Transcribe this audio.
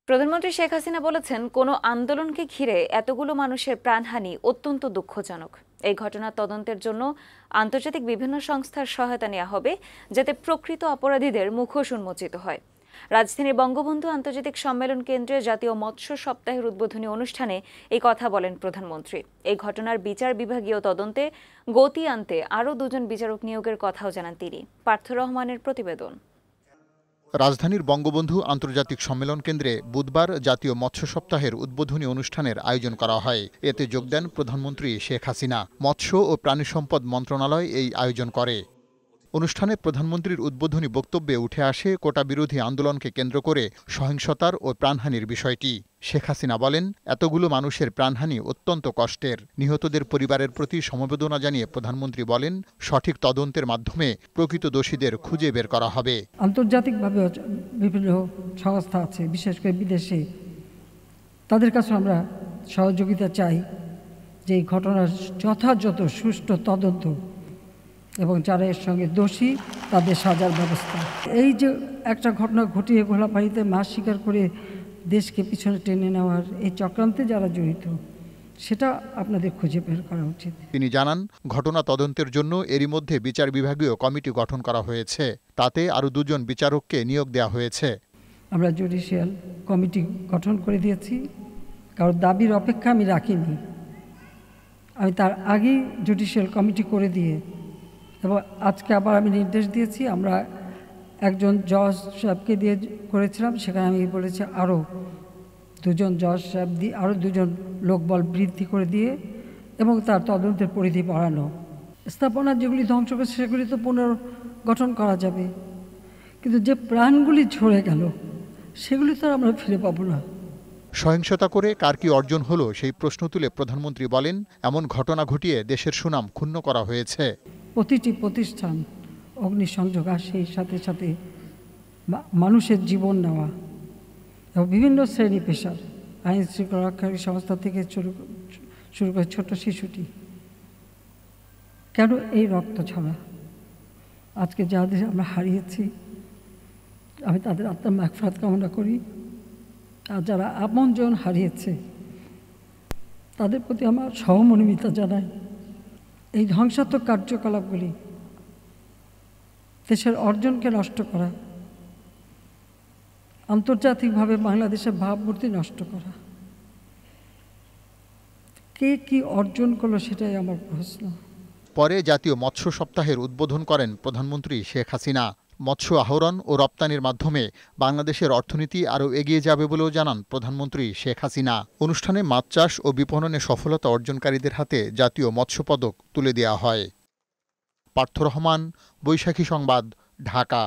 প্রধানমন্ত্রী শেখ হাসিনা বলেছেন, কোনো আন্দোলনকে ঘিরে এতগুলো মানুষের প্রাণহানি অত্যন্ত দুঃখজনক। এই ঘটনার তদন্তের জন্য আন্তর্জাতিক বিভিন্ন সংস্থার সহায়তা নেওয়া হবে, যাতে প্রকৃত অপরাধীদের মুখোশ উন্মোচিত হয়। রাজধানীর বঙ্গবন্ধু আন্তর্জাতিক সম্মেলন কেন্দ্রে জাতীয় মৎস্য সপ্তাহের উদ্বোধনী অনুষ্ঠানে এই কথা বলেন প্রধানমন্ত্রী। এই ঘটনার বিচার বিভাগীয় তদন্তে গতি আনতে আরও 2জন বিচারক নিয়োগের কথাও জানান তিনি। পার্থ রহমানের প্রতিবেদন। রাজধানীর বঙ্গবন্ধু আন্তর্জাতিক সম্মেলন কেন্দ্রে বুধবার জাতীয় মৎস্য সপ্তাহের উদ্বোধনী অনুষ্ঠানের আয়োজন করা হয়। এতে যোগ দেন প্রধানমন্ত্রী শেখ হাসিনা। মৎস্য ও প্রাণী সম্পদ মন্ত্রণালয় এই আয়োজন করে। অনুষ্ঠানে প্রধানমন্ত্রীর উদ্বোধনী বক্তব্যে উঠে আসে কোটা বিরোধী আন্দোলনকে কেন্দ্র করে সহিংসতার ও প্রাণহানির বিষয়টি। শেখ হাসিনা বলেন, এতগুলো মানুষের প্রাণহানি অত্যন্ত কষ্টের। নিহতদের পরিবারের প্রতি সমবেদনা জানিয়ে প্রধানমন্ত্রী বলেন, সঠিক তদন্তের মাধ্যমে প্রকৃত দোষীদের খুঁজে বের করা হবে। আন্তর্জাতিকভাবে বিভিন্ন সংস্থা আছে, বিশেষ করে বিদেশে, তাদের কাছে আমরা সহযোগিতা চাই যে এই ঘটনার যথাযথ সুষ্ঠু তদন্ত এবং যারা এর সঙ্গে দোষী তাদের সাজার ব্যবস্থা। এই যে একটা ঘটনা ঘটিয়ে ঘোলাপানিতে মাছ শিকার করে দেশকে পিছনে টেনে নেওয়ার এই চক্রান্তে যারা জড়িত, সেটা আপনাদের খুঁজে বের করা উচিত। তিনি জানান, ঘটনা তদন্তের জন্য এরই মধ্যে বিচার বিভাগীয় কমিটি গঠন করা হয়েছে। তাতে আরও 2জন বিচারককে নিয়োগ দেওয়া হয়েছে। আমরা জুডিশিয়াল কমিটি গঠন করে দিয়েছি। কারণ দাবির অপেক্ষা আমি রাখিনি, আমি তার আগেই জুডিশিয়াল কমিটি করে দিয়ে এবং আজকে আবার আমি নির্দেশ দিয়েছি। আমরা একজন জজ সাহেবকে দিয়ে করেছিলাম, সেখানে আমি বলেছি আরও 2জন জজ সাহেব দিয়ে আরও 2জন লোকবল বৃদ্ধি করে দিয়ে এবং তার তদন্তের পরিধি বাড়ানো। স্থাপনা যেগুলি ধ্বংস করেছে সেগুলি তো পুনর্গঠন করা যাবে, কিন্তু যে প্রাণগুলি ঝরে গেল সেগুলি তো আমরা ফিরে পাবো না। সহিংসতা করে কার কি অর্জন হলো সেই প্রশ্ন তুলে প্রধানমন্ত্রী বলেন, এমন ঘটনা ঘটিয়ে দেশের সুনাম ক্ষুণ্ণ করা হয়েছে। প্রতিটি প্রতিষ্ঠান অগ্নিসংযোগ আর সেই সাথে সাথে মানুষের জীবন নেওয়া এবং বিভিন্ন শ্রেণী পেশার আইন শৃঙ্খলা রক্ষাকারী সংস্থা থেকে শুরু করে ছোট শিশুটি, কেন এই রক্ত ছড়া? আজকে যাদের আমরা হারিয়েছি, আমি তাদের আত্মার মাগফিরাত কামনা করি। আর যারা আপনজন হারিয়েছে তাদের প্রতি আমার সহমর্মিতা জানাই। এই ধ্বংসাত্মক কার্যকলাপগুলি দেশের অর্জনকে নষ্ট করা, আন্তর্জাতিকভাবে বাংলাদেশের ভাবমূর্তি নষ্ট করা, কে কি অর্জন করলো সেটাই আমার প্রশ্ন। পরে জাতীয় মৎস্য সপ্তাহের উদ্বোধন করেন প্রধানমন্ত্রী শেখ হাসিনা। মৎস্য আহরণ ও রপ্তানির মাধ্যমে বাংলাদেশের অর্থনীতি আরও এগিয়ে যাবে বলেও জানান প্রধানমন্ত্রী শেখ হাসিনা। অনুষ্ঠানে মাছ চাষ ও বিপণনে সফলতা অর্জনকারীদের হাতে জাতীয় মৎস্য পদক তুলে দেওয়া হয়। পার্থ রহমান, বৈশাখী সংবাদ, ঢাকা।